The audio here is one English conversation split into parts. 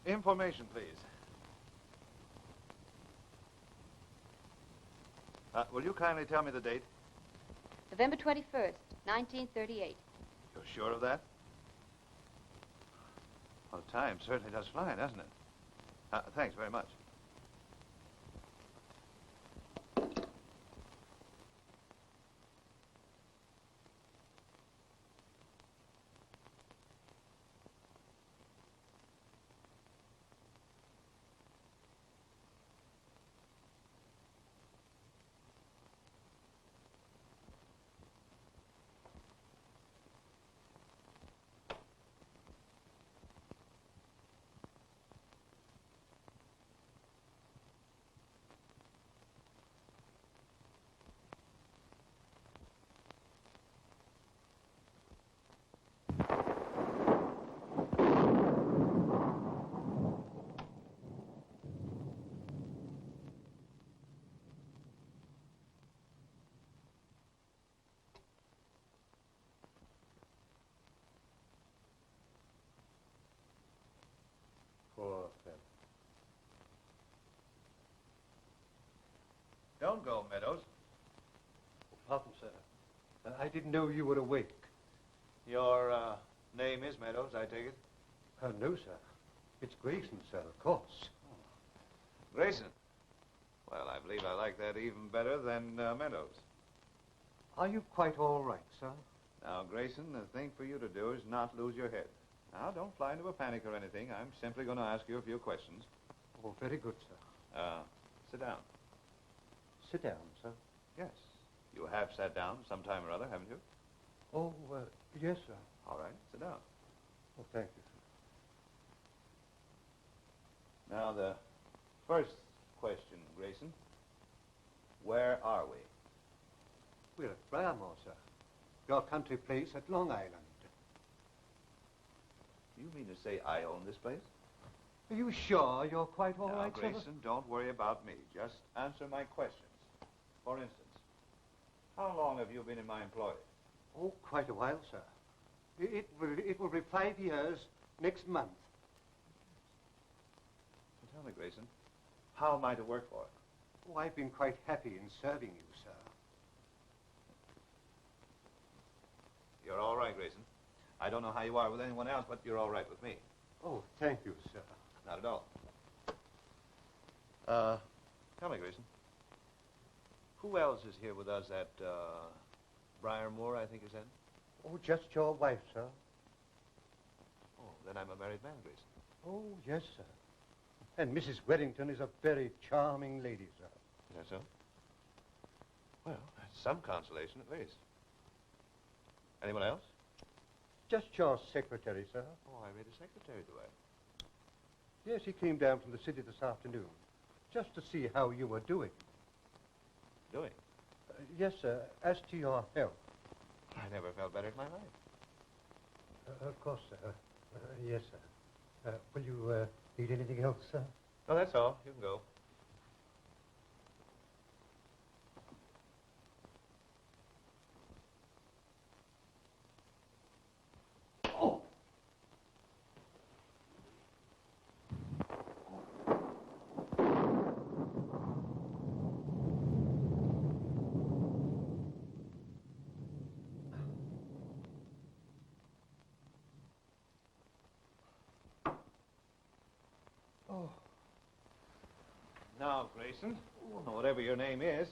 Information, please. Will you kindly tell me the date? November 21st, 1938. You're sure of that? Well, time certainly does fly, doesn't it? Thanks very much. Poor fellow. Don't go, Meadows. Oh, pardon, sir. I didn't know you were awake. Your name is Meadows, I take it? No, sir. It's Grayson, sir, of course. Grayson. Well, I believe I like that even better than Meadows. Are you quite all right, sir? Now, Grayson, the thing for you to do is not lose your head. Now, don't fly into a panic or anything. I'm simply going to ask you a few questions. Oh, very good, sir. Sit down. Sit down, sir. Yes. You have sat down sometime or other, haven't you? Oh, yes, sir. All right, sit down. Oh, thank you, sir. Now, the first question, Grayson. Where are we? We're at Briarmore, sir. Your country place at Long Island. You mean to say I own this place? Are you sure you're quite all right, now, sir? Grayson, don't worry about me. Just answer my questions. For instance, how long have you been in my employ? Oh, quite a while, sir. It will be 5 years next month. Well, tell me, Grayson, how am I to work for it? Oh, I've been quite happy in serving you, sir. You're all right, Grayson. I don't know how you are with anyone else, but you're all right with me. Oh, thank you, sir. Not at all. Tell me, Grayson, who else is here with us at Briarmore, I think you said? Oh, just your wife, sir. Oh, then I'm a married man, Grayson. Oh, yes, sir. And Mrs. Weddington is a very charming lady, sir. Is that so? Well, that's some consolation at least. Anyone else? Just your secretary, sir. Oh, I made a secretary, do I? Yes, he came down from the city this afternoon, just to see how you were doing. Doing? Yes, sir, as to your health. I never felt better in my life. Of course, sir. Yes, sir. Will you need anything else, sir? No, that's all. You can go. Oh. Now, Grayson, whatever your name is,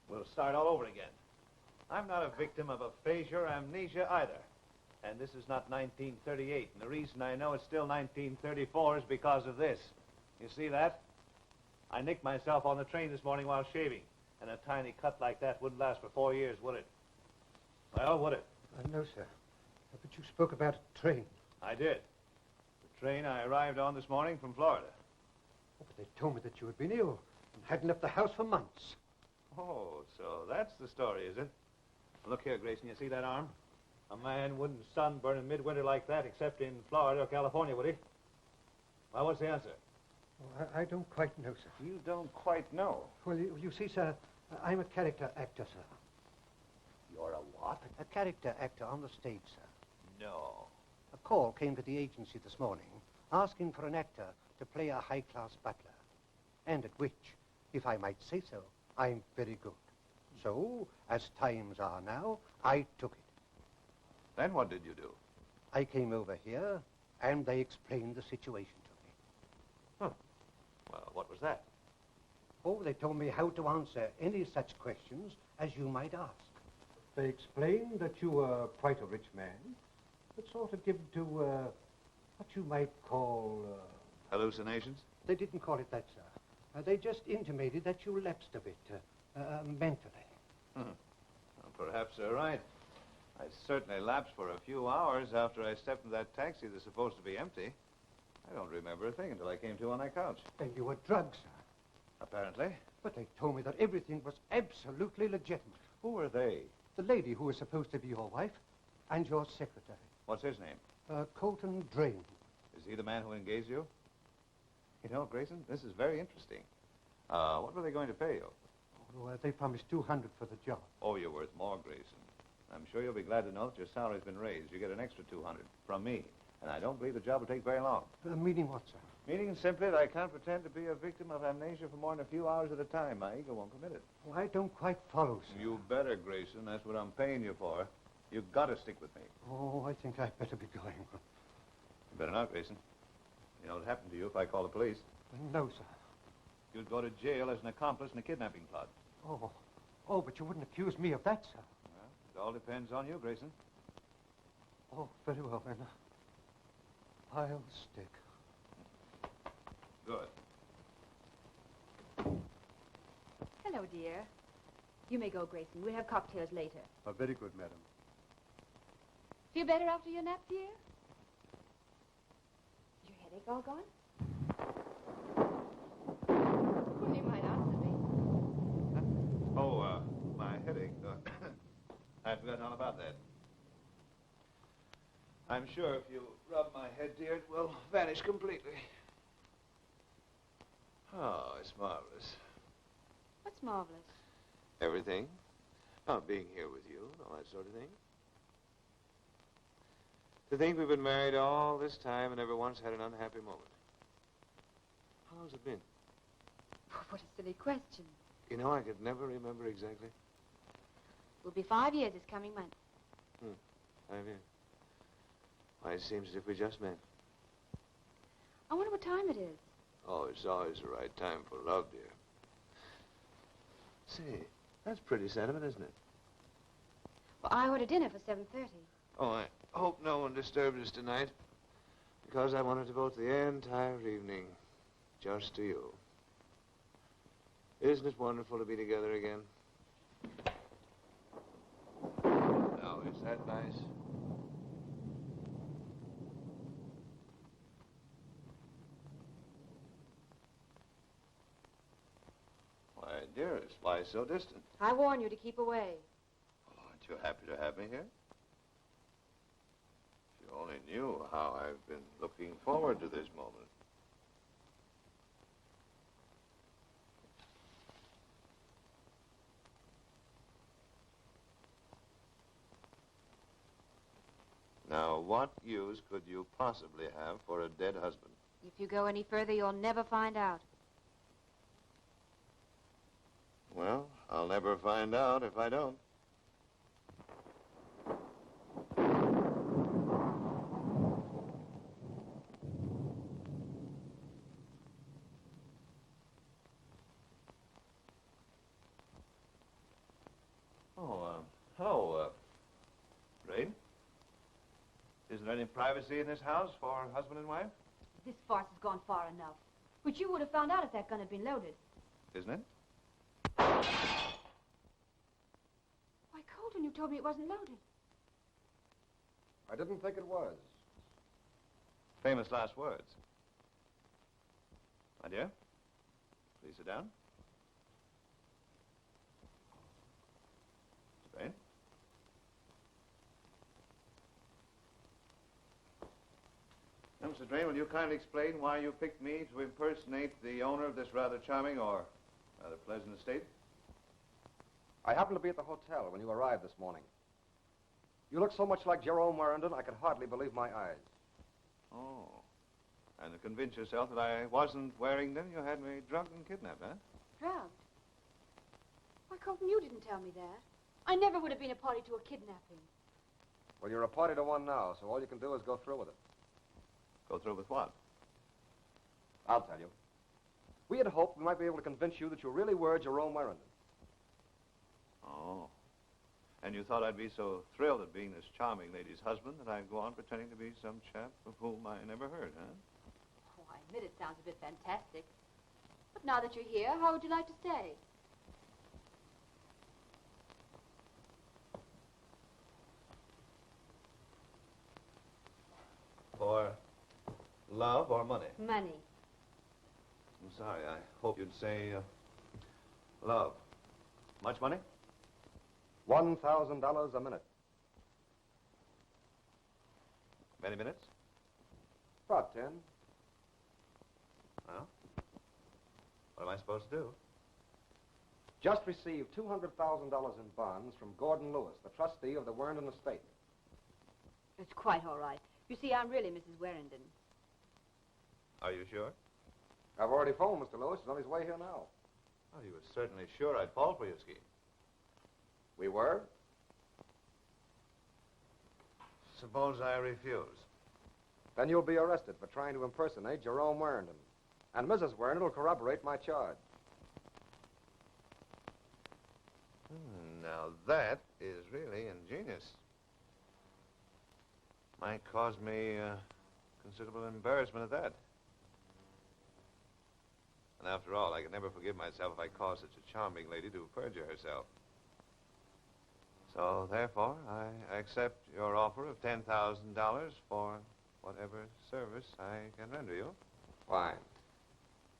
we'll start all over again. I'm not a victim of aphasia or amnesia either. And this is not 1938. And the reason I know it's still 1934 is because of this. You see that? I nicked myself on the train this morning while shaving. And a tiny cut like that wouldn't last for 4 years, would it? Well, would it? No, sir. But you spoke about a train. I did. The train I arrived on this morning from Florida. Oh, but they told me that you had been ill and hadn't left the house for months. Oh, so that's the story, is it? Look here, Grayson, you see that arm? A man wouldn't sunburn in midwinter like that except in Florida or California, would he? Well, what's the answer? Oh, I don't quite know, sir. You don't quite know. Well, you see, sir, I'm a character actor, sir. You're a what? A character actor on the stage, sir. No. A call came to the agency this morning asking for an actor to play a high-class butler, and at which, if I might say so, I'm very good. So, as times are now, I took it. Then what did you do? I came over here, and they explained the situation to me. Well, what was that? Oh, they told me how to answer any such questions as you might ask. They explained that you were quite a rich man, but sort of given to, what you might call, Hallucinations? They didn't call it that, sir. They just intimated that you lapsed a bit, mentally. Well, perhaps they're right. I certainly lapsed for a few hours after I stepped in that taxi that's supposed to be empty. I don't remember a thing until I came to on that couch. And you were drugged, sir. Apparently. But they told me that everything was absolutely legitimate. Who were they? The lady who was supposed to be your wife and your secretary. What's his name? Colton Drain. Is he the man who engaged you? You know, Grayson, this is very interesting. What were they going to pay you? Oh, they promised $200 for the job. Oh, you're worth more, Grayson. I'm sure you'll be glad to know that your salary's been raised. You get an extra $200 from me. And I don't believe the job will take very long. Meaning what, sir? Meaning simply that I can't pretend to be a victim of amnesia for more than a few hours at a time. My ego won't permit it. Oh, I don't quite follow, sir. You better, Grayson. That's what I'm paying you for. You've got to stick with me. Oh, I think I'd better be going. You better not, Grayson. You know what happened to you if I call the police? No, sir. You'd go to jail as an accomplice in a kidnapping plot. Oh, but you wouldn't accuse me of that, sir. Well, it all depends on you, Grayson. Oh, very well, then. I'll stick. Good. Hello, dear. You may go, Grayson. We'll have cocktails later. Very good, madam. Feel better after your nap, dear? Is your headache all gone? Well, you might answer me. Oh, my headache. I'd forgotten all about that. I'm sure if you rub my head, dear, it will vanish completely. Oh, it's marvelous. What's marvelous? Everything. About being here with you and all that sort of thing. To think we've been married all this time and never once had an unhappy moment. How long's it been? What a silly question. You know, I could never remember exactly. Will be 5 years this coming month. 5 years. Why, it seems as if we just met. I wonder what time it is. Oh, it's always the right time for love, dear. Say, that's pretty sentiment, isn't it? Well, I ordered dinner for 7:30. Oh, I hope no one disturbs us tonight, because I want to devote the entire evening just to you. Isn't it wonderful to be together again? Now, is that nice? Why, dearest, why so distant? I warn you to keep away. Well, aren't you happy to have me here? If you only knew how I've been looking forward to this moment. Now, what use could you possibly have for a dead husband? If you go any further, you'll never find out. Well, I'll never find out if I don't. Oh, hello, Ray. Isn't there any privacy in this house for husband and wife? This farce has gone far enough. But you would have found out if that gun had been loaded. Isn't it? Why, Colton, you told me it wasn't loaded. I didn't think it was. Famous last words. My dear, please sit down. Mr. Bain. Now, Mr. Drain, will you kindly explain why you picked me to impersonate the owner of this rather charming or rather pleasant estate? I happened to be at the hotel when you arrived this morning. You look so much like Jerome Warrington, I could hardly believe my eyes. Oh, And to convince yourself that I wasn't wearing them, you had me drugged and kidnapped, huh? Drugged? Why, Colton, you didn't tell me that. I never would have been a party to a kidnapping. Well, you're a party to one now, so all you can do is go through with it. Go through with what? I'll tell you. We had hoped we might be able to convince you that you really were Jerome Warrington. Oh. And you thought I'd be so thrilled at being this charming lady's husband that I'd go on pretending to be some chap of whom I never heard, huh? Oh, I admit it sounds a bit fantastic. But now that you're here, how would you like to stay? For love or money? Money. I'm sorry. I hope you'd say love. Much money? $1,000 a minute. Many minutes? About 10. Well, what am I supposed to do? Just received $200,000 in bonds from Gordon Lewis, the trustee of the Warrington estate. It's quite all right. You see, I'm really Mrs. Warrington. Are you sure? I've already phoned Mr. Lewis. He's on his way here now. Oh, you were certainly sure I'd fall for your scheme. We were? Suppose I refuse. Then you'll be arrested for trying to impersonate Jerome Warrington. And Mrs. Warrington will corroborate my charge. Now that is really ingenious. Might cause me considerable embarrassment at that. And after all, I could never forgive myself if I caused such a charming lady to perjure herself. So, therefore, I accept your offer of $10,000 for whatever service I can render you. Fine.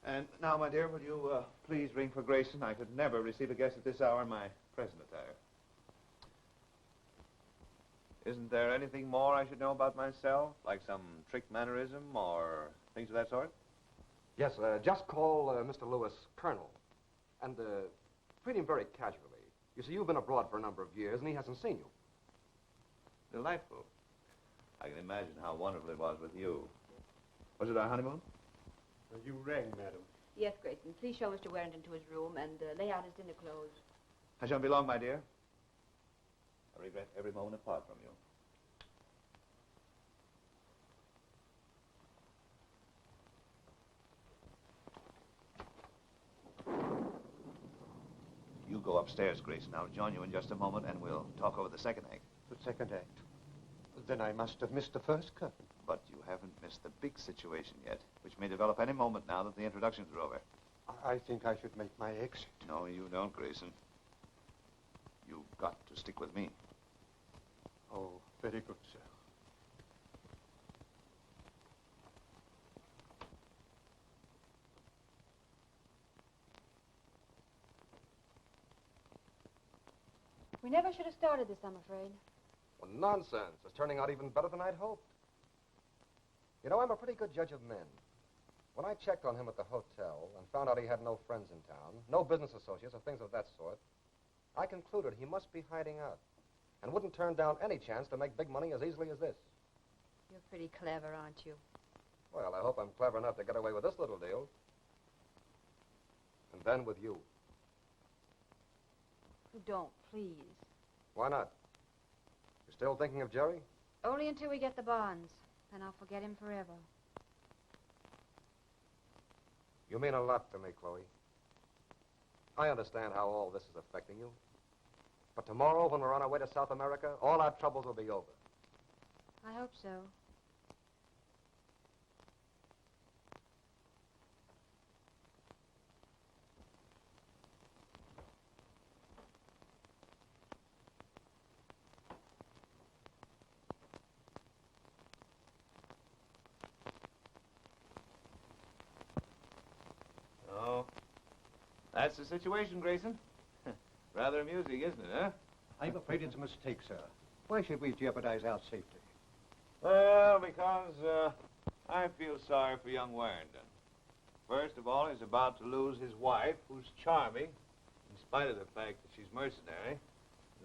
And now, my dear, will you please ring for Grayson? I could never receive a guest at this hour in my present attire. Isn't there anything more I should know about myself? Like some trick mannerism or things of that sort? Yes, just call Mr. Lewis Colonel. And treat him very casually. You see, you've been abroad for a number of years, and he hasn't seen you. Delightful. I can imagine how wonderful it was with you. Was it our honeymoon? You rang, madam. Yes, Grayson. Please show Mr. Warrington to his room and lay out his dinner clothes. I shan't be long, my dear. I regret every moment apart from you. You go upstairs, Grayson. I'll join you in just a moment, and we'll talk over the second act. The second act. Then I must have missed the first curtain. But you haven't missed the big situation yet, which may develop any moment now that the introductions are over. I think I should make my exit. No, you don't, Grayson. You've got to stick with me. Oh, very good, sir. We never should have started this, I'm afraid. Well, nonsense. It's turning out even better than I'd hoped. You know, I'm a pretty good judge of men. When I checked on him at the hotel and found out he had no friends in town, no business associates or things of that sort, I concluded he must be hiding out and wouldn't turn down any chance to make big money as easily as this. You're pretty clever, aren't you? Well, I hope I'm clever enough to get away with this little deal. And then with you. Don't, please. Why not? You still thinking of Jerry? Only until we get the bonds. Then I'll forget him forever. You mean a lot to me, Chloe. I understand how all this is affecting you. But tomorrow, when we're on our way to South America, all our troubles will be over. I hope so. Oh, that's the situation, Grayson. Rather amusing, isn't it, huh? I'm afraid it's a mistake, sir. Why should we jeopardize our safety? Well, because I feel sorry for young Warrington. First of all, he's about to lose his wife, who's charming, in spite of the fact that she's mercenary.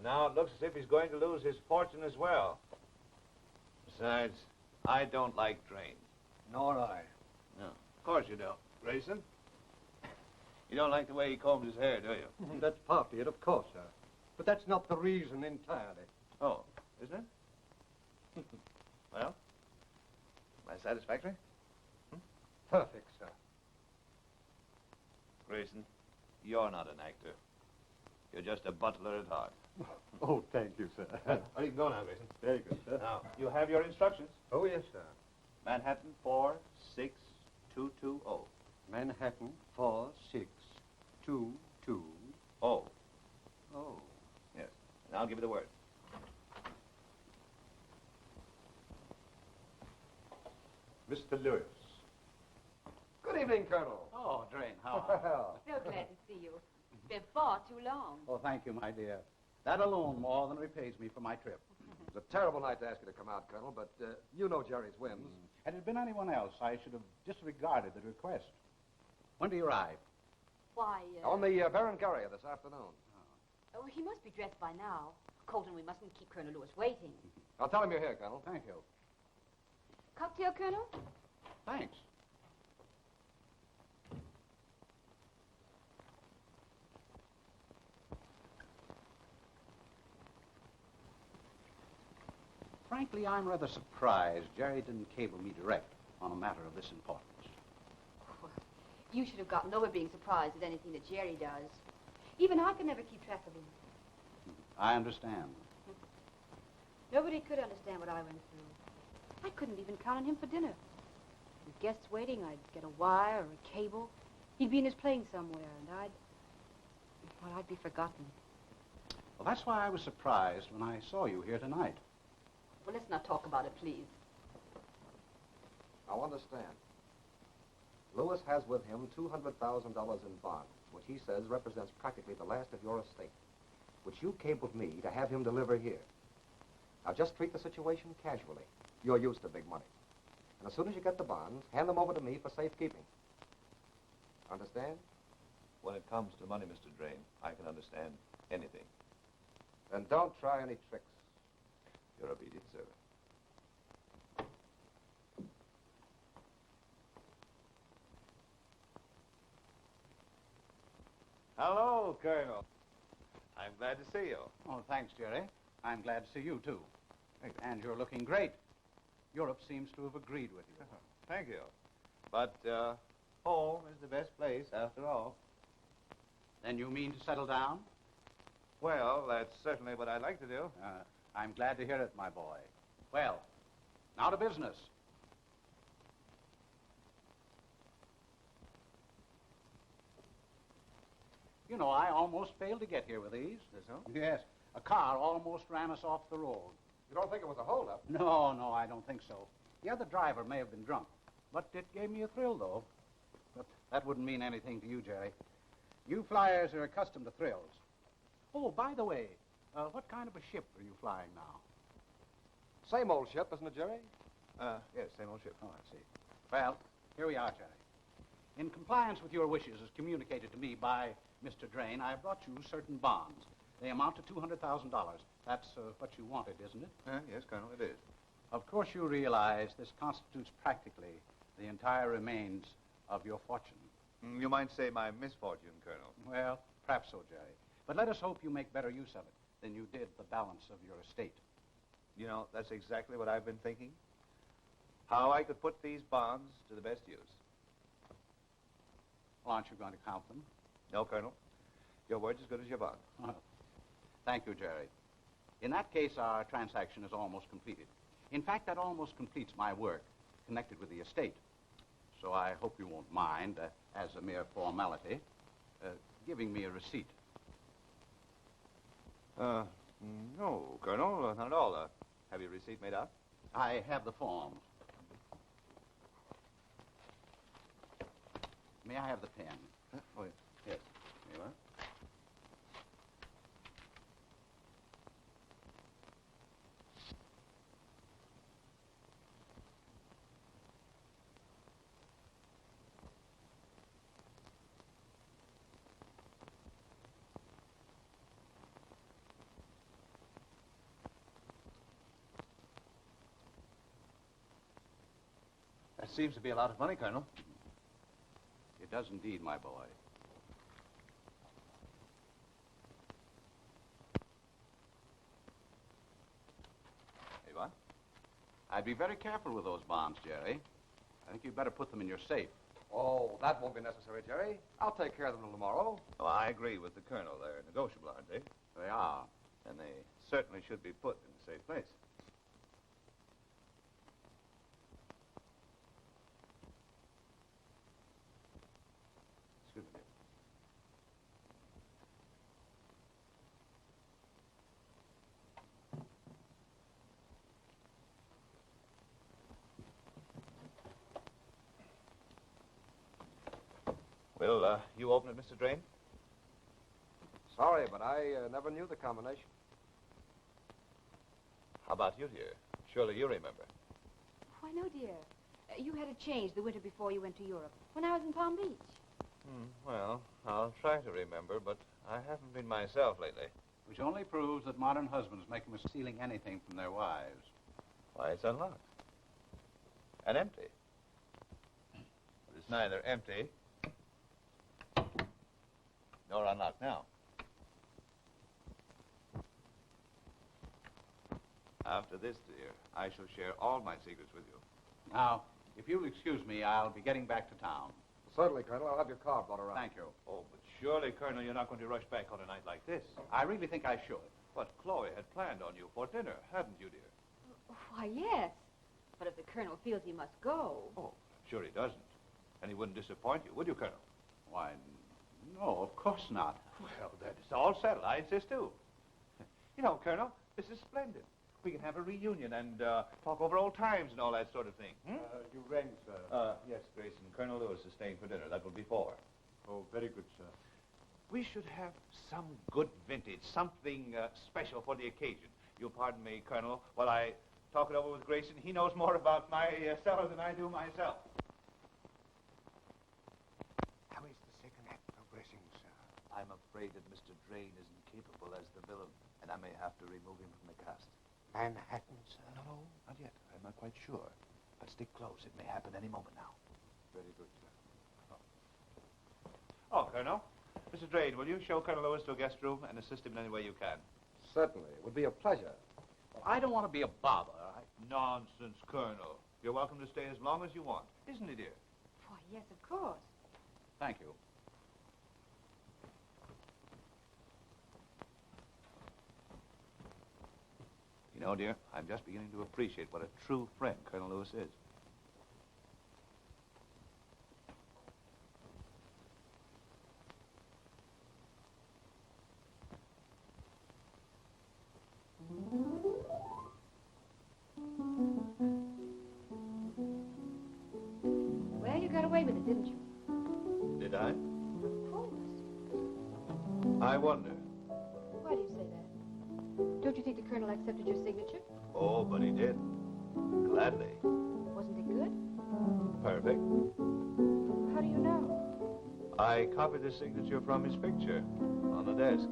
Now it looks as if he's going to lose his fortune as well. Besides, I don't like drains. Nor I. course you do. Grayson? You don't like the way he combs his hair, do you? That's partly it, of course, sir. But that's not the reason entirely. Oh, isn't it? Well, am I satisfactory? Perfect, sir. Grayson, you're not an actor. You're just a butler at heart. Oh, thank you, sir. Oh, you can go now, Grayson. Very good, sir. Now, you have your instructions. Oh, yes, sir. Manhattan 46220. Manhattan 46220. Oh, Oh. yes. And I'll give you the word. Mr. Lewis. Good evening, Colonel. Oh, Drain, how are you? Well, So glad to see you. It's been far too long. Oh, thank you, my dear. That alone more than repays me for my trip. it's a terrible night to ask you to come out, Colonel, but you know Jerry's whims. Had it been anyone else, I should have disregarded the request. When do you arrive? Why, On the Berengaria this afternoon. Oh, he must be dressed by now. Colton, we mustn't keep Colonel Lewis waiting. I'll tell him you're here, Colonel. Thank you. Cocktail, Colonel? Thanks. Frankly, I'm rather surprised Jerry didn't cable me direct on a matter of this importance. Well, you should have gotten over being surprised at anything that Jerry does. Even I could never keep track of him. I understand. Nobody could understand what I went through. I couldn't even count on him for dinner. With guests waiting, I'd get a wire or a cable. He'd be in his plane somewhere, and I'd be forgotten. Well, that's why I was surprised when I saw you here tonight. Well, let's not talk about it, please. Now understand. Lewis has with him $200,000 in bonds, which he says represents practically the last of your estate, which you cabled me to have him deliver here. Now just treat the situation casually. You're used to big money. And as soon as you get the bonds, hand them over to me for safekeeping. Understand? When it comes to money, Mr. Drain, I can understand anything. Then don't try any tricks. Your obedient servant. Hello, Colonel. I'm glad to see you. Oh, thanks, Jerry. I'm glad to see you, too. And you're looking great. Europe seems to have agreed with you. Thank you. But home is the best place, after all. Then you mean to settle down? Well, that's certainly what I'd like to do. I'm glad to hear it, my boy. Well, now to business. You know, I almost failed to get here with these. Is so? Yes. A car almost ran us off the road. You don't think it was a holdup? No, I don't think so. The other driver may have been drunk. But it gave me a thrill, though. But that wouldn't mean anything to you, Jerry. You flyers are accustomed to thrills. Oh, by the way, what kind of a ship are you flying now? Same old ship, isn't it, Jerry? Yes, same old ship. Oh, I see. Well, here we are, Jerry. In compliance with your wishes as communicated to me by Mr. Drain, I brought you certain bonds. They amount to $200,000. That's what you wanted, isn't it? Yes, Colonel, it is. Of course you realize this constitutes practically the entire remains of your fortune. You might say my misfortune, Colonel. Well, perhaps so, Jerry. But let us hope you make better use of it than you did the balance of your estate. You know, that's exactly what I've been thinking. How I could put these bonds to the best use. Well, aren't you going to count them? No, Colonel. Your word's as good as your bond. Well, thank you, Jerry. In that case, our transaction is almost completed. In fact, that almost completes my work connected with the estate. So I hope you won't mind, as a mere formality, giving me a receipt. No, Colonel, not at all. Have your receipt made out? I have the form. May I have the pen? Oh, yes. Yes. Here you are. That seems to be a lot of money, Colonel. It does indeed, my boy. Hey, what? I'd be very careful with those bonds, Jerry. I think you'd better put them in your safe. Oh, that won't be necessary, Jerry. I'll take care of them tomorrow. Oh, I agree with the Colonel. They're negotiable, aren't they? They are. And they certainly should be put in a safe place. Excuse me. Will you open it, Mr. Drain? Sorry, but I never knew the combination. How about you, dear? Surely you remember. Why, no, dear. You had a change the winter before you went to Europe, when I was in Palm Beach. Well, I'll try to remember, but I haven't been myself lately. Which only proves that modern husbands make a mistake stealing anything from their wives. Why, it's unlocked. And empty. But it's neither empty nor unlocked now. After this, dear, I shall share all my secrets with you. Now, if you'll excuse me, I'll be getting back to town. Certainly, Colonel. I'll have your car brought around. Thank you. Oh, but surely, Colonel, you're not going to rush back on a night like this. I really think I should. But Chloe had planned on you for dinner, hadn't you, dear? Why, yes. But if the Colonel feels he must go... Oh, I'm sure he doesn't. And he wouldn't disappoint you, would you, Colonel? Why, no, of course not. Well, then it's all settled. I insist, too. You know, Colonel, this is splendid. We can have a reunion and talk over old times and all that sort of thing. You rang, sir. Yes, Grayson. Colonel Lewis is staying for dinner. That will be 4. Oh, very good, sir. We should have some good vintage, something special for the occasion. You'll pardon me, Colonel, while I talk it over with Grayson. He knows more about my cellar than I do myself. How is the second act progressing, sir? I'm afraid that Mr. Drain isn't capable as the villain, and I may have to remove him from the cast. Manhattan, sir? No, not yet. I'm not quite sure. But stick close. It may happen any moment now. Very good, sir. Oh, Colonel. Mr. Drain, will you show Colonel Lewis to a guest room and assist him in any way you can? Certainly. It would be a pleasure. Well, I don't want to be a bother. Nonsense, Colonel. You're welcome to stay as long as you want. Isn't he, dear? Why, yes, of course. Thank you. You know, dear, I'm just beginning to appreciate what a true friend Colonel Lewis is. Well, you got away with it, didn't you? Did I? Of course. I wonder. Why do you say that? Don't you think the Colonel accepted your signature? Oh, but he did. Gladly. Wasn't it good? Perfect. How do you know? I copied the signature from his picture on the desk.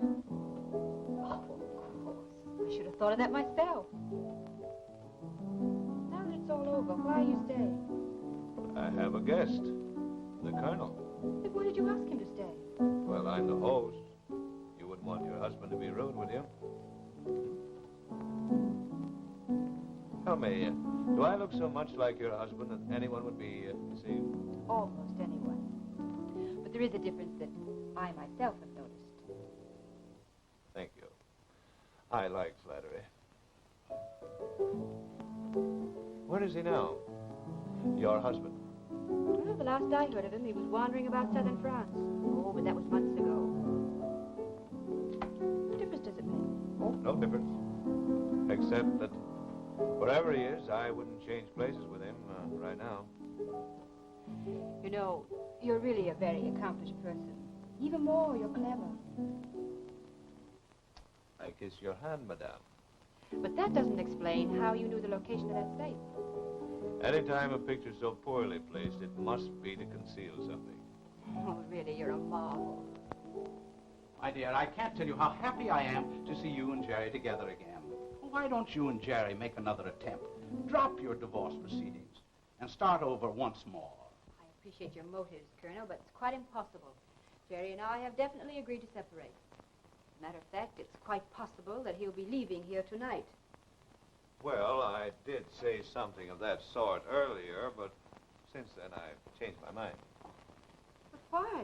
Oh, of course. I should have thought of that myself. Now that it's all over, why are you staying? I have a guest. The Colonel. Then why did you ask him to stay? Well, I'm the host. You wouldn't want your husband to be rude, would you? Tell me, do I look so much like your husband that anyone would be deceived? Almost anyone. But there is a difference that I myself have noticed. Thank you. I like flattery. Where is he now? Your husband? Well, the last I heard of him, he was wandering about southern France. Oh, but that was months ago. What difference does it make? Oh, no difference. Except that wherever he is, I wouldn't change places with him right now. You know, you're really a very accomplished person. Even more, you're clever. I kiss your hand, madame. But that doesn't explain how you knew the location of that safe. Anytime a picture's so poorly placed, it must be to conceal something. Oh, really, you're a marvel. My dear, I can't tell you how happy I am to see you and Jerry together again. Why don't you and Jerry make another attempt? Drop your divorce proceedings and start over once more. I appreciate your motives, Colonel, but it's quite impossible. Jerry and I have definitely agreed to separate. As a matter of fact, it's quite possible that he'll be leaving here tonight. Well, I did say something of that sort earlier, but since then I've changed my mind. But why?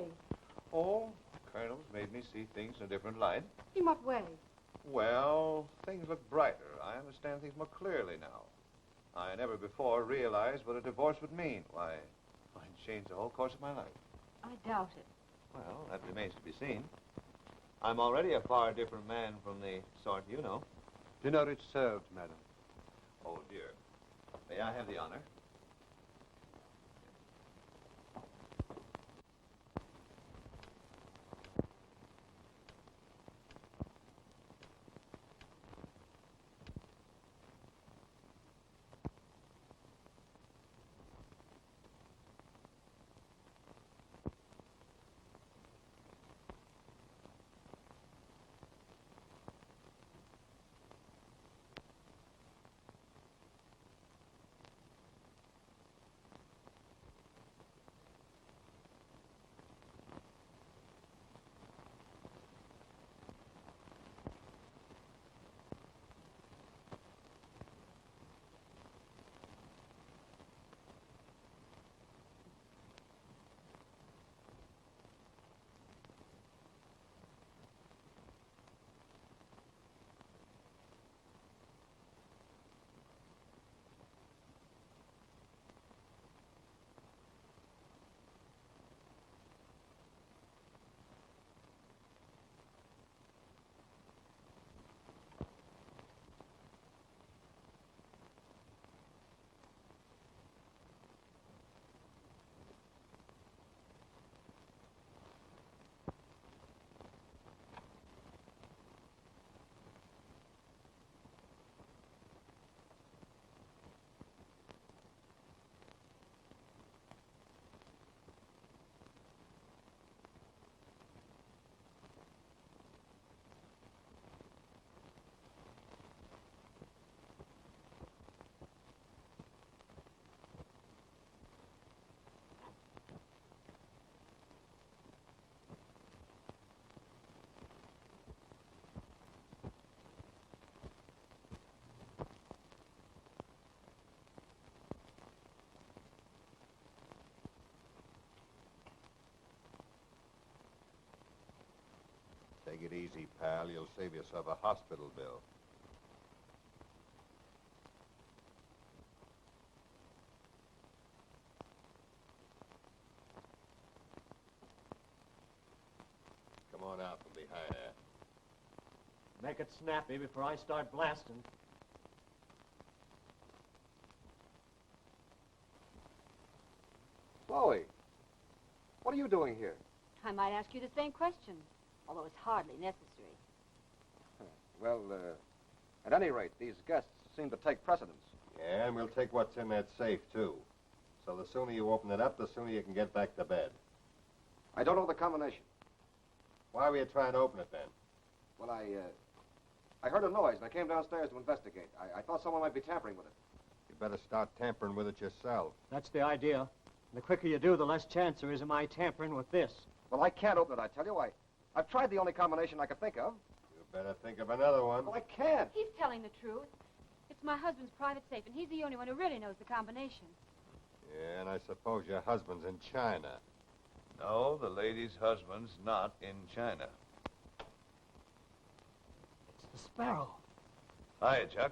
Oh, the Colonel's made me see things in a different light. In what way? Well, things look brighter. I understand things more clearly now. I never before realized what a divorce would mean. Why, it changed the whole course of my life. I doubt it. Well, that remains to be seen. I'm already a far different man from the sort you know. Dinner is served, madam. Oh, dear. May I have the honor? Take it easy, pal. You'll save yourself a hospital bill. Come on out from behind there. Make it snappy before I start blasting. Chloe, what are you doing here? I might ask you the same question, although it's hardly necessary. Well, at any rate, these guests seem to take precedence. Yeah, and we'll take what's in that safe, too. So the sooner you open it up, the sooner you can get back to bed. I don't know the combination. Why were you trying to open it, then? Well, I heard a noise, and I came downstairs to investigate. I thought someone might be tampering with it. You better start tampering with it yourself. That's the idea. The quicker you do, the less chance there is of my tampering with this. Well, I can't open it, I tell you. I've tried the only combination I could think of. You better think of another one. Well, I can't. He's telling the truth. It's my husband's private safe, and he's the only one who really knows the combination. Yeah, and I suppose your husband's in China. No, the lady's husband's not in China. It's the Sparrow. Hi, Chuck.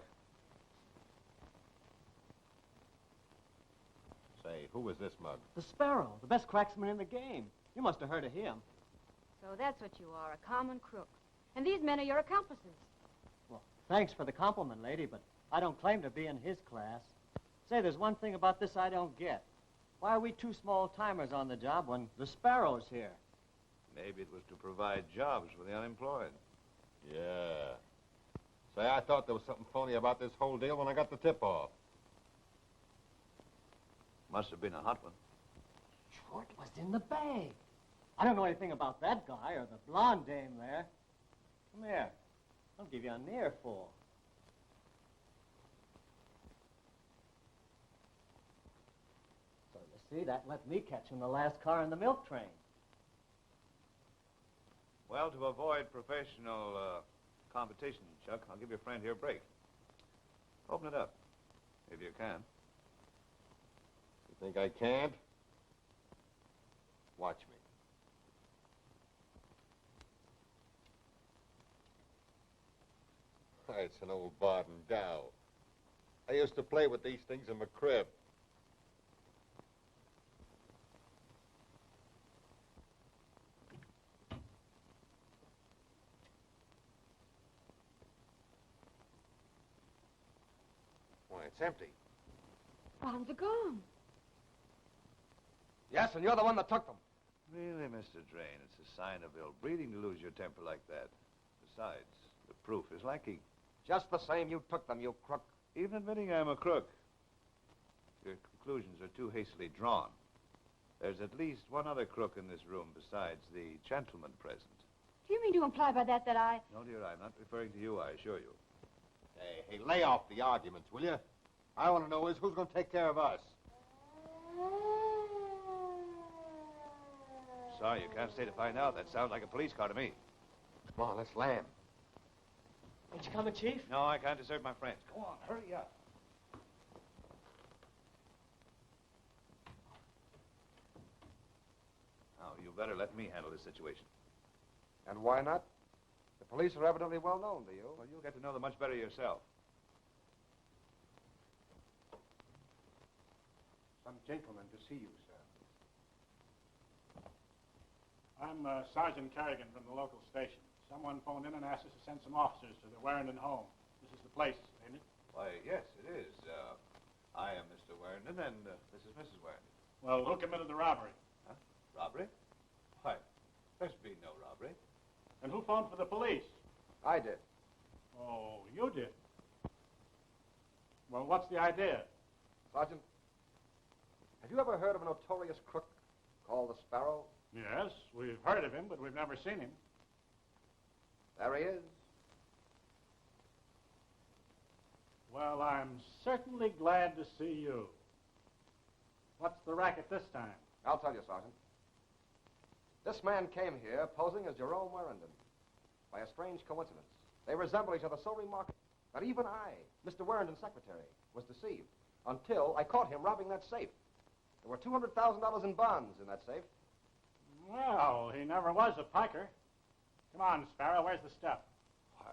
Say, who was this mug? The Sparrow, the best cracksman in the game. You must have heard of him. So that's what you are, a common crook. And these men are your accomplices. Well, thanks for the compliment, lady, but I don't claim to be in his class. Say, there's one thing about this I don't get. Why are we two small-timers on the job when the Sparrow's here? Maybe it was to provide jobs for the unemployed. Yeah. Say, I thought there was something phony about this whole deal when I got the tip-off. Must have been a hot one. Sure, it was in the bag. I don't know anything about that guy or the blonde dame there. Come here. I'll give you an earful. So the See, that let me catch him the last car in the milk train. Well, to avoid professional competition, Chuck, I'll give your friend here a break. Open it up, if you can. You think I can't? Watch me. It's an old Barton Dow. I used to play with these things in my crib. Why, it's empty. Bonds are gone. Yes, and you're the one that took them. Really, Mr. Drain, it's a sign of ill breeding to lose your temper like that. Besides, the proof is lacking. Just the same, you took them, you crook. Even admitting I'm a crook, your conclusions are too hastily drawn. There's at least one other crook in this room besides the gentleman present. Do you mean to imply by that I... No, dear, I'm not referring to you, I assure you. Hey, lay off the arguments, will you? I want to know is who's going to take care of us? Sorry, you can't stay to find out. That sounds like a police car to me. Come on, let's land. Ain't you coming, Chief? No, I can't desert my friends. Go on, hurry up. Now, you better let me handle this situation. And why not? The police are evidently well known to you. Well, you'll get to know them much better yourself. Some gentleman to see you, sir. I'm Sergeant Kerrigan from the local station. Someone phoned in and asked us to send some officers to the Warrington home. This is the place, ain't it? Why, yes, it is. I am Mr. Warrington, and this is Mrs. Warrington. Well, who committed the robbery? Huh? Robbery? Why, there's been no robbery. And who phoned for the police? I did. Oh, you did. Well, what's the idea? Sergeant, have you ever heard of a notorious crook called the Sparrow? Yes, we've heard of him, but we've never seen him. There he is. Well, I'm certainly glad to see you. What's the racket this time? I'll tell you, Sergeant. This man came here posing as Jerome Warrington. By a strange coincidence, they resemble each other so remarkably that even I, Mr. Warrington's secretary, was deceived until I caught him robbing that safe. There were $200,000 in bonds in that safe. Well, he never was a piker. Come on, Sparrow, where's the stuff? I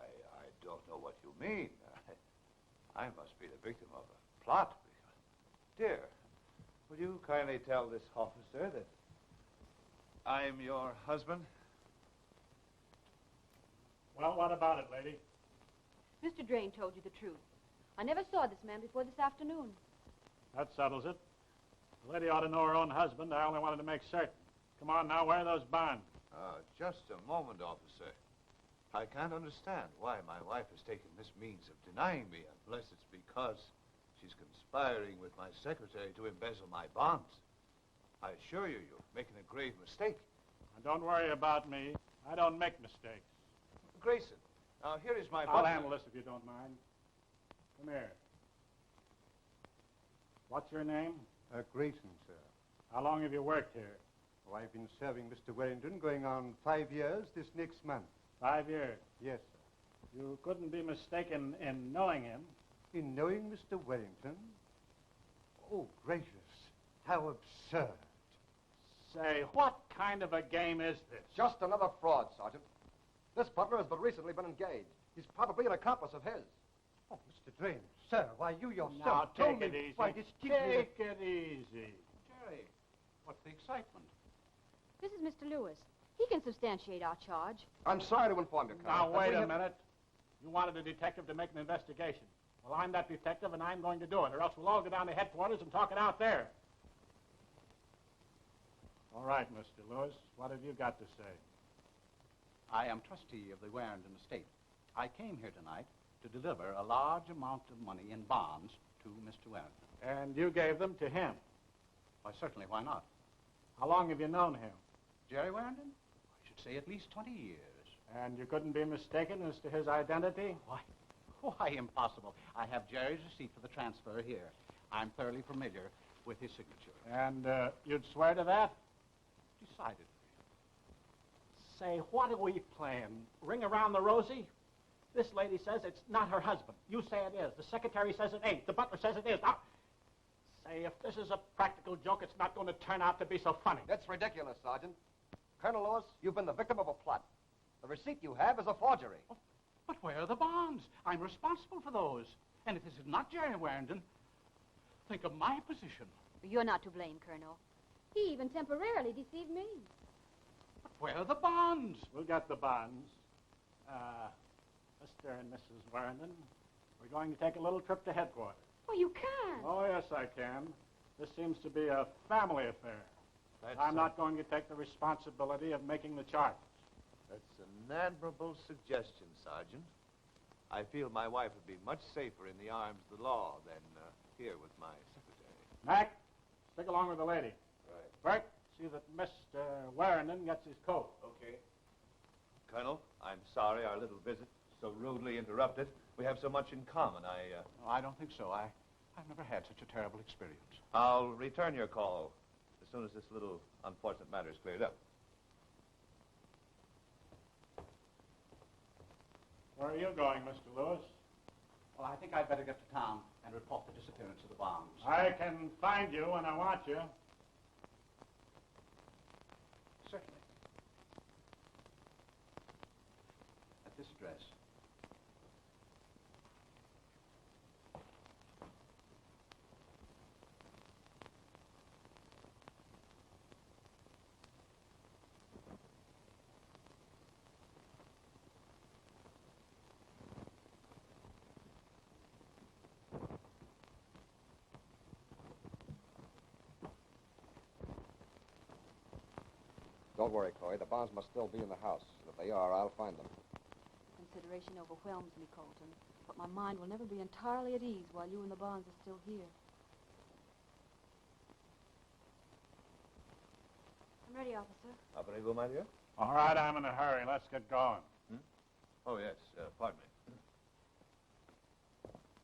don't know what you mean. I must be the victim of a plot. Dear, would you kindly tell this officer that I'm your husband? Well, what about it, lady? Mr. Drain told you the truth. I never saw this man before this afternoon. That settles it. The lady ought to know her own husband. I only wanted to make certain. Come on now, where are those bonds? Just a moment, officer. I can't understand why my wife has taken this means of denying me, unless it's because she's conspiring with my secretary to embezzle my bonds. I assure you, you're making a grave mistake. Now, don't worry about me. I don't make mistakes. Grayson, now here is my I'll butler. handle this if you don't mind. Come here. What's your name? Grayson, sir. How long have you worked here? Oh, I've been serving Mr. Warrington going on 5 years this next month. 5 years. Yes, sir. You couldn't be mistaken in knowing him. In knowing Mr. Warrington? Oh, gracious. How absurd. Say, what kind of a game is this? Just another fraud, Sergeant. This butler has but recently been engaged. He's probably an accomplice of his. Oh, Mr. Drain, sir, why, you yourself Now, told take me... it easy. Why, Take it easy. Jerry, what's the excitement? This is Mr. Lewis. He can substantiate our charge. I'm sorry to inform you, Now, Colonel. wait a minute. You wanted a detective to make an investigation. Well, I'm that detective, and I'm going to do it, or else we'll all go down to headquarters and talk it out there. All right, Mr. Lewis, what have you got to say? I am trustee of the Warrington estate. I came here tonight to deliver a large amount of money in bonds to Mr. Warrington. And you gave them to him. Why, certainly, why not? How long have you known him? Jerry Warrington? I should say at least 20 years. And you couldn't be mistaken as to his identity? Why, impossible. I have Jerry's receipt for the transfer here. I'm thoroughly familiar with his signature. And you'd swear to that? Decidedly. Say, what are we playing? Ring around the rosy? This lady says it's not her husband. You say it is. The secretary says it ain't. The butler says it is. Now, say, if this is a practical joke, it's not going to turn out to be so funny. It's ridiculous, Sergeant. Colonel Lewis, you've been the victim of a plot. The receipt you have is a forgery. Oh, but where are the bonds? I'm responsible for those. And if this is not Jerry Warrington, think of my position. You're not to blame, Colonel. He even temporarily deceived me. But where are the bonds? We'll get the bonds. Mr. and Mrs. Warrington, we're going to take a little trip to headquarters. Oh, you can't. Oh, yes, I can. This seems to be a family affair. I'm not going to take the responsibility of making the charges. That's an admirable suggestion, Sergeant. I feel my wife would be much safer in the arms of the law than here with my secretary. Mac, stick along with the lady. Right. Bert, see that Mr. Warrington gets his coat. Okay. Colonel, I'm sorry our little visit so rudely interrupted. We have so much in common. No, I don't think so. I've never had such a terrible experience. I'll return your call as soon as this little unfortunate matter is cleared up. Where are you going, Mr. Lewis? Well, I think I'd better get to town and report the disappearance of the bonds. I can find you when I want you. Certainly. At this address. Don't worry, Coy. The bonds must still be in the house. If they are, I'll find them. Consideration overwhelms me, Colton. But my mind will never be entirely at ease while you and the bonds are still here. I'm ready, officer. Abrego, my dear? All right, I'm in a hurry. Let's get going. Oh, yes. Pardon me.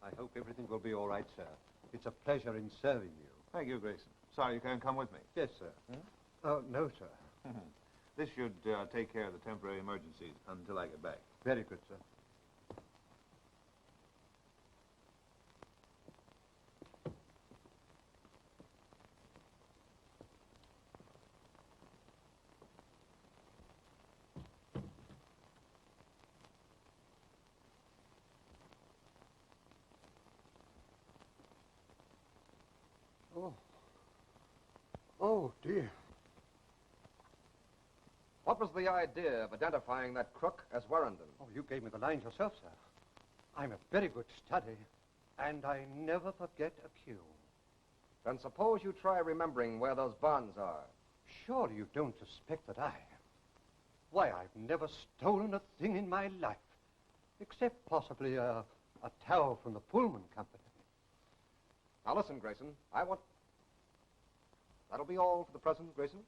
I hope everything will be all right, sir. It's a pleasure in serving you. Thank you, Grayson. Sorry you can't come with me. Yes, sir. Oh, no, sir. This should take care of the temporary emergencies until I get back. Very good, sir. Oh, dear. What was the idea of identifying that crook as Warrington? Oh, you gave me the lines yourself, sir. I'm a very good study, and I never forget a cue. Then suppose you try remembering where those bonds are. Surely you don't suspect that I... Why, I've never stolen a thing in my life, except possibly a towel from the Pullman Company. Now listen, Grayson, That'll be all for the present, Grayson.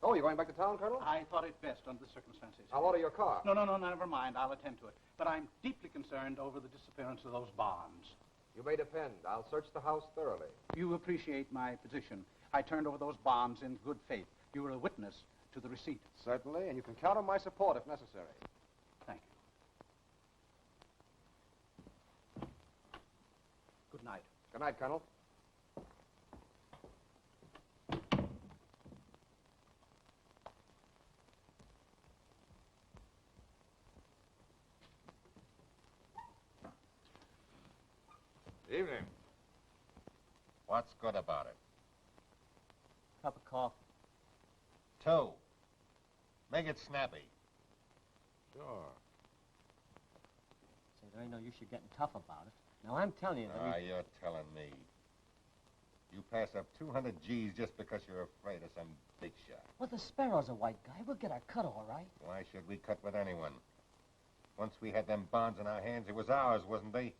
Oh, you going back to town, Colonel? I thought it best under the circumstances. I'll order your car. No, never mind. I'll attend to it. But I'm deeply concerned over the disappearance of those bonds. You may depend. I'll search the house thoroughly. You appreciate my position. I turned over those bonds in good faith. You were a witness to the receipt. Certainly, and you can count on my support if necessary. Thank you. Good night. Good night, Colonel. Evening. What's good about it? Cup of coffee. 2. Make it snappy. Sure. Say, there ain't no use you getting tough about it. Now, I'm telling you that You're telling me. You pass up 200 G's just because you're afraid of some big shot. Well, the Sparrow's a white guy. We'll get our cut all right. Why should we cut with anyone? Once we had them bonds in our hands, it was ours, wasn't they?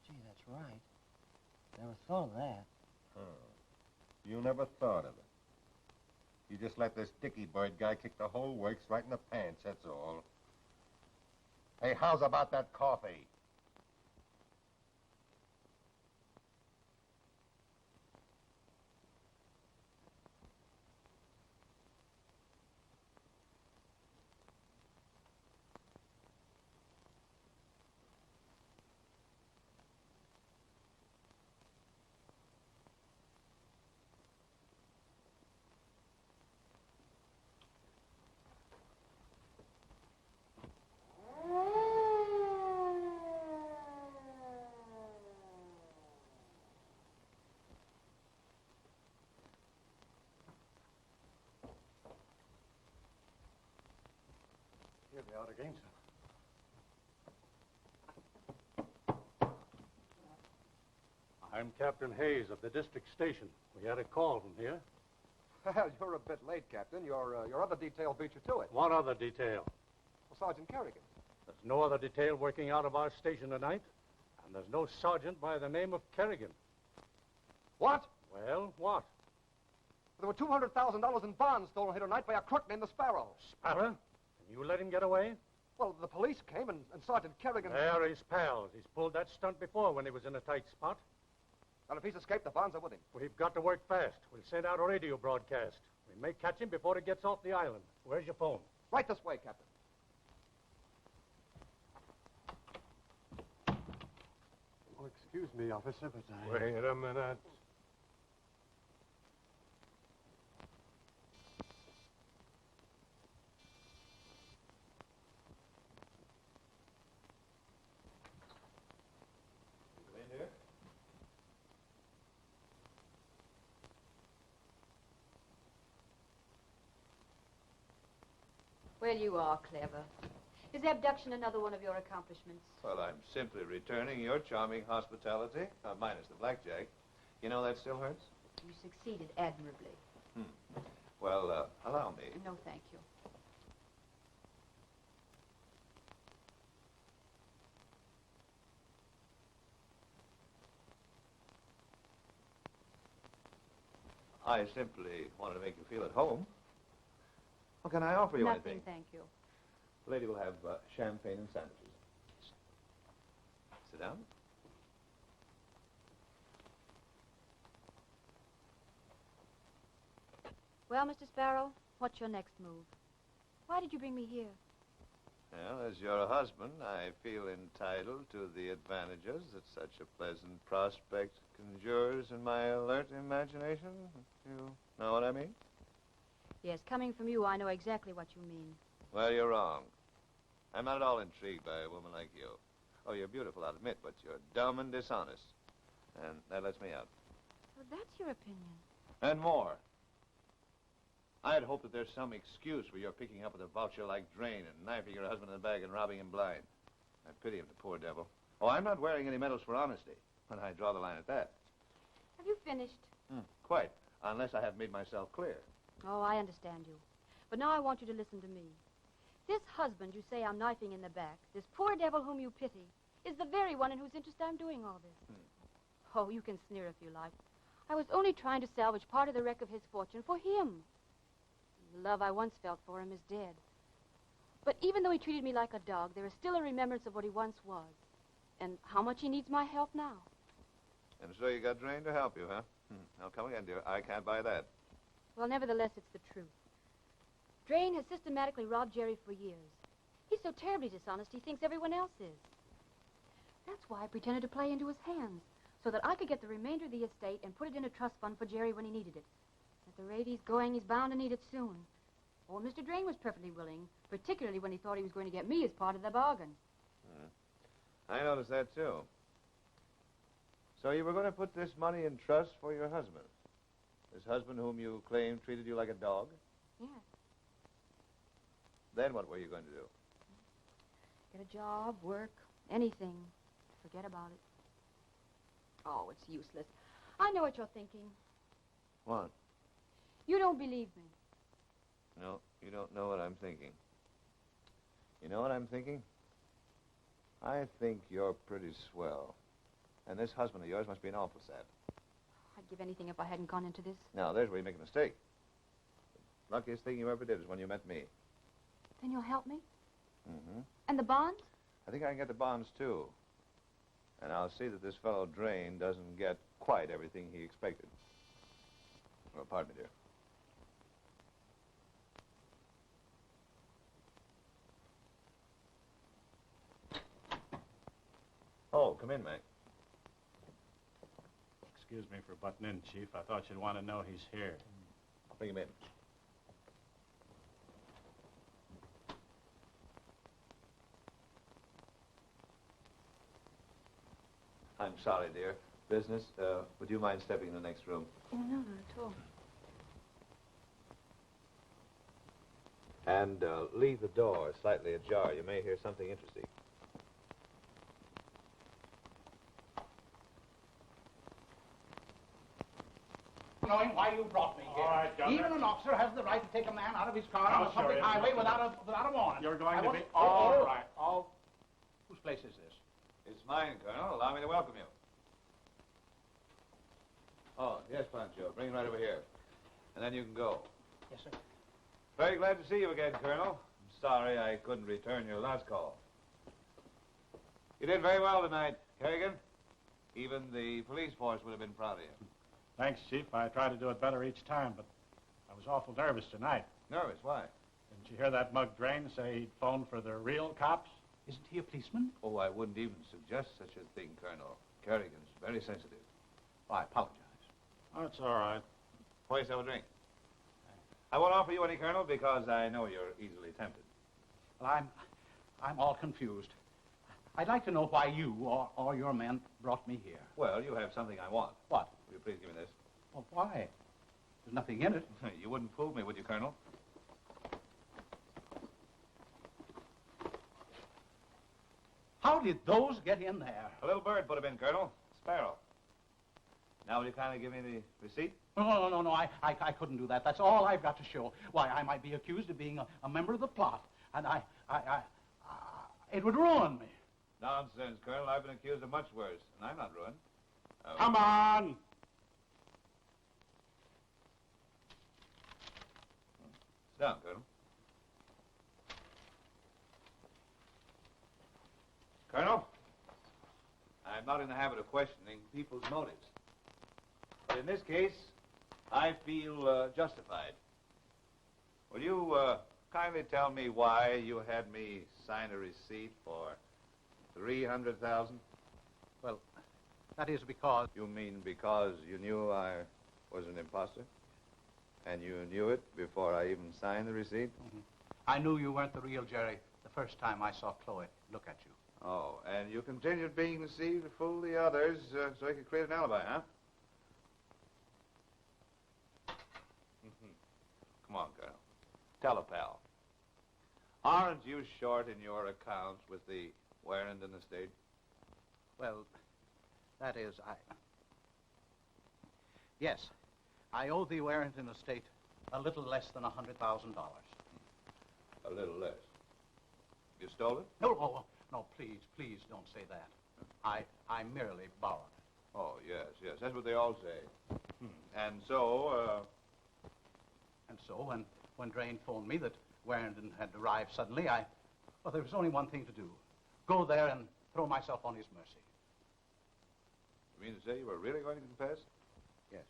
Gee, that's right. Never thought of that. You never thought of it. You just let this Dicky Bird guy kick the whole works right in the pants, that's all. Hey, how's about that coffee? Here they are again, sir. I'm Captain Hayes of the district station. We had a call from here. Well, you're a bit late, Captain. Your other detail beat you to it. What other detail? Well, Sergeant Kerrigan. There's no other detail working out of our station tonight, and there's no sergeant by the name of Kerrigan. What? Well, what? There were $200,000 in bonds stolen here tonight by a crook named the Sparrow. Sparrow? And you let him get away? Well, the police came and Sergeant Kerrigan... They're his pals. He's pulled that stunt before when he was in a tight spot. Well, if he's escaped, the bonds are with him. We've got to work fast. We'll send out a radio broadcast. We may catch him before he gets off the island. Where's your phone? Right this way, Captain. Oh, excuse me, officer, but I... Wait a minute. Well, you are clever. Is abduction another one of your accomplishments? Well, I'm simply returning your charming hospitality, minus the blackjack. You know that still hurts? You succeeded admirably. Well, allow me. No, thank you. I simply wanted to make you feel at home. Well, can I offer you Nothing, anything? thank you. The lady will have champagne and sandwiches. Sit down. Well, Mr. Sparrow, what's your next move? Why did you bring me here? Well, as your husband, I feel entitled to the advantages that such a pleasant prospect conjures in my alert imagination. You know what I mean? Yes, coming from you, I know exactly what you mean. Well, you're wrong. I'm not at all intrigued by a woman like you. Oh, you're beautiful, I'll admit, but you're dumb and dishonest. And that lets me out. Well, that's your opinion. And more. I had hoped that there's some excuse for your picking up with a vulture like Drain and knifing your husband in the back and robbing him blind. I pity him, the poor devil. Oh, I'm not wearing any medals for honesty, but I draw the line at that. Have you finished? Quite, unless I have made myself clear. Oh, I understand you. But now I want you to listen to me. This husband you say I'm knifing in the back, this poor devil whom you pity, is the very one in whose interest I'm doing all this. Oh, you can sneer if you like. I was only trying to salvage part of the wreck of his fortune for him. The love I once felt for him is dead. But even though he treated me like a dog, there is still a remembrance of what he once was. And how much he needs my help now. And so you got Drain to help you, huh? Now, come again, dear. I can't buy that. Well, nevertheless, it's the truth. Drain has systematically robbed Jerry for years. He's so terribly dishonest, he thinks everyone else is. That's why I pretended to play into his hands, so that I could get the remainder of the estate and put it in a trust fund for Jerry when he needed it. At the rate he's going, he's bound to need it soon. Oh, Mr. Drain was perfectly willing, particularly when he thought he was going to get me as part of the bargain. I noticed that, too. So you were going to put this money in trust for your husband? This husband whom you claim treated you like a dog? Yes. Then what were you going to do? Get a job, work, anything. Forget about it. Oh, it's useless. I know what you're thinking. What? You don't believe me. No, you don't know what I'm thinking. You know what I'm thinking? I think you're pretty swell. And this husband of yours must be an awful sap. I'd give anything if I hadn't gone into this. Now, there's where you make a mistake. The luckiest thing you ever did is when you met me. Then you'll help me? Mm-hmm. And the bonds? I think I can get the bonds, too. And I'll see that this fellow Drain doesn't get quite everything he expected. Oh, pardon me, dear. Oh, come in, Mac. Excuse me for butting in, Chief. I thought you'd want to know he's here. Bring him in. I'm sorry, dear. Business, would you mind stepping in the next room? Oh, no, not at all. And leave the door slightly ajar. You may hear something interesting. Knowing why you brought me here. All right, Governor. Even an officer has the right to take a man out of his car on a sure, public yes, highway yes. without a warrant. You're going I to want- be all right. Oh, whose place is this? It's mine, Colonel. Allow me to welcome you. Oh, yes, Pancho. Bring it right over here. And then you can go. Yes, sir. Very glad to see you again, Colonel. I'm sorry I couldn't return your last call. You did very well tonight, Kerrigan. Even the police force would have been proud of you. Thanks, Chief. I try to do it better each time, but I was awful nervous tonight. Nervous? Why? Didn't you hear that mug Drain say he'd phoned for the real cops? Isn't he a policeman? Oh, I wouldn't even suggest such a thing, Colonel. Kerrigan's very sensitive. Oh, I apologize. Oh, it's all right. Pour yourself a drink. I won't offer you any, Colonel, because I know you're easily tempted. Well, I'm all confused. I'd like to know why you or your men brought me here. Well, you have something I want. What? Will you please give me this? Well, why? There's nothing in it. You wouldn't fool me, would you, Colonel? How did those get in there? A little bird put him in, Colonel. Sparrow. Now, will you kindly give me the receipt? No, I couldn't do that. That's all I've got to show. Why, I might be accused of being a member of the plot, and it would ruin me. Nonsense, Colonel. I've been accused of much worse, and I'm not ruined. Come on! Sit down, Colonel. Colonel, I'm not in the habit of questioning people's motives. But in this case, I feel justified. Will you kindly tell me why you had me sign a receipt for $300,000? Well, that is because... You mean because you knew I was an imposter? And you knew it before I even signed the receipt? Mm-hmm. I knew you weren't the real Jerry the first time I saw Chloe look at you. Oh, and you continued being deceived to fool the others so you could create an alibi, huh? Come on, Colonel. Tell a pal. Aren't you short in your accounts with the Warrington estate? Well, that is, Yes, I owe the Warrington estate a little less than $100,000. A little less. You stole it? No, please don't say that. I merely borrowed it. Oh, yes. That's what they all say. And so, And so, when Drain phoned me that Warrington had arrived suddenly, well, there was only one thing to do. Go there and throw myself on his mercy. you mean to say you were really going to confess? Yes.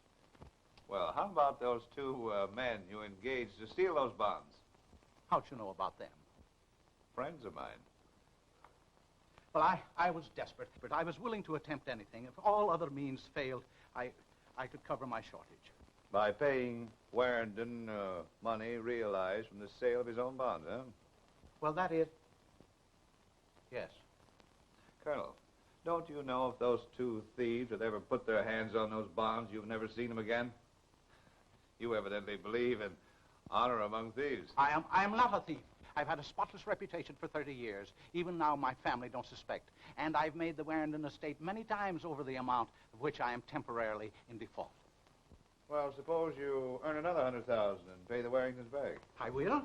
Well, how about those two men you engaged to steal those bonds? How'd you know about them? Friends of mine. Well, I was desperate, but I was willing to attempt anything. If all other means failed, I could cover my shortage. By paying Warrington money realized from the sale of his own bonds, huh? Well, that is... Yes. Colonel, don't you know if those two thieves have ever put their hands on those bonds, you've never seen them again? You evidently believe in honor among thieves. I am not a thief. I've had a spotless reputation for 30 years. Even now, my family don't suspect. And I've made the Warrington estate many times over the amount of which I am temporarily in default. Well, suppose you earn another $100,000 and pay the Warringtons back. I will,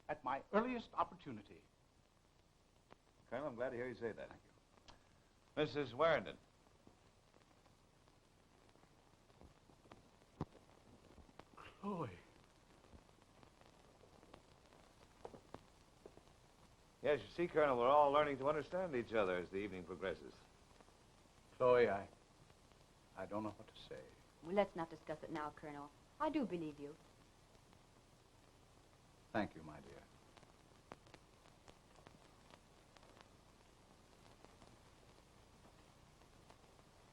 at my earliest opportunity. Colonel, I'm glad to hear you say that. Thank you. Mrs. Warrington. Chloe. Yes, you see, Colonel, we're all learning to understand each other as the evening progresses. Chloe, I don't know what to say. Well, let's not discuss it now, Colonel. I do believe you. Thank you, my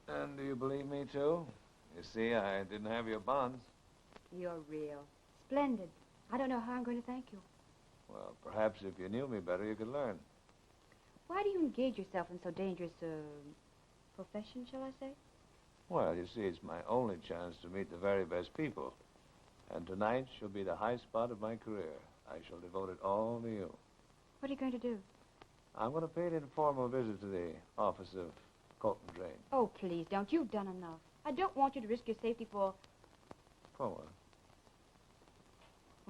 dear. And do you believe me, too? You see, I didn't have your bonds. You're real. Splendid. I don't know how I'm going to thank you. Well, perhaps if you knew me better, you could learn. Why do you engage yourself in so dangerous a profession, shall I say? Well, you see, it's my only chance to meet the very best people. And tonight shall be the high spot of my career. I shall devote it all to you. What are you going to do? I'm going to pay an informal visit to the office of Colt and Drain. Oh, please don't. You've done enough. I don't want you to risk your safety for For what?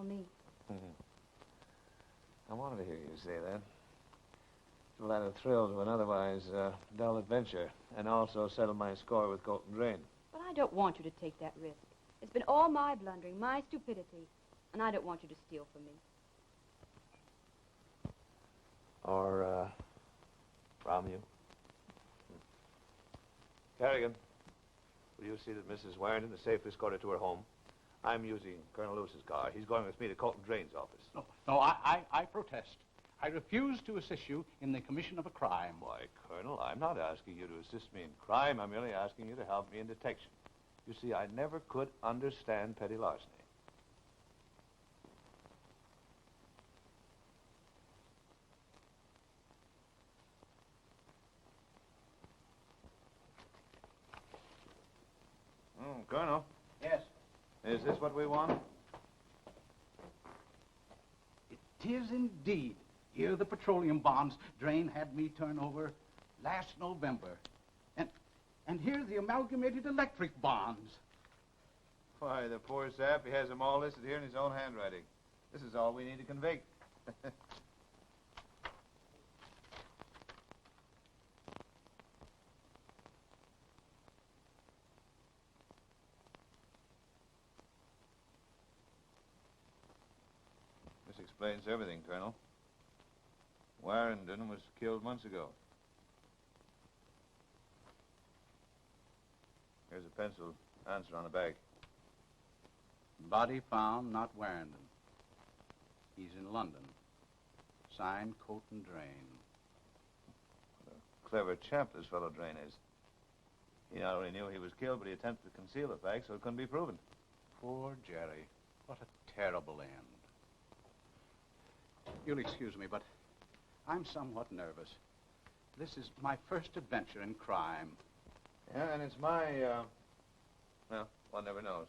me. I wanted to hear you say that. To add a thrill to an otherwise dull adventure, and also settle my score with Colt and Drain. But I don't want you to take that risk. It's been all my blundering, my stupidity, and I don't want you to steal from me. Or, from you. Kerrigan, will you see that Mrs. Warrington is safely escorted to her home? I'm using Colonel Lewis's car. He's going with me to Colton Drain's office. No, I protest. I refuse to assist you in the commission of a crime. Why, Colonel, I'm not asking you to assist me in crime. I'm merely asking you to help me in detection. You see, I never could understand petty larceny. Colonel. Yes. Is this what we want? It is indeed. Here are the petroleum bonds Drain had me turn over last November. And here's the amalgamated electric bonds. Why, the poor sap, he has them all listed here in his own handwriting. This is all we need to convict. This explains everything, Colonel. Warrington was killed months ago. Here's a pencil answer on the back. Body found, not Warrington. He's in London. Signed, Colt and Drain. What a clever chap this fellow Drain is. He not only knew he was killed, but he attempted to conceal the fact so it couldn't be proven. Poor Jerry. What a terrible end. You'll excuse me, but I'm somewhat nervous. This is my first adventure in crime. Yeah, and it's my, well, one never knows.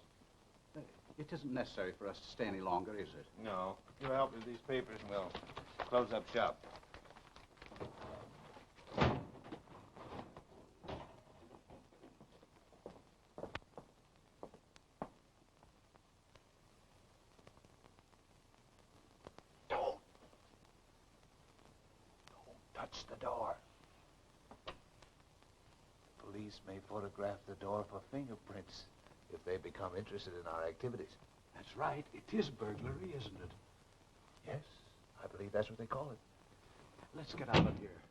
It isn't necessary for us to stay any longer, is it? No. You help me with these papers and we'll close up shop. Don't touch the door. Police may photograph the door for fingerprints if they become interested in our activities. That's right. It is burglary, isn't it? Yes, I believe that's what they call it. Let's get out of here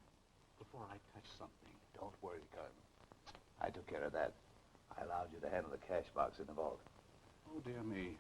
before I touch something. Don't worry, Carmen. I took care of that. I allowed you to handle the cash box in the vault. Oh, dear me.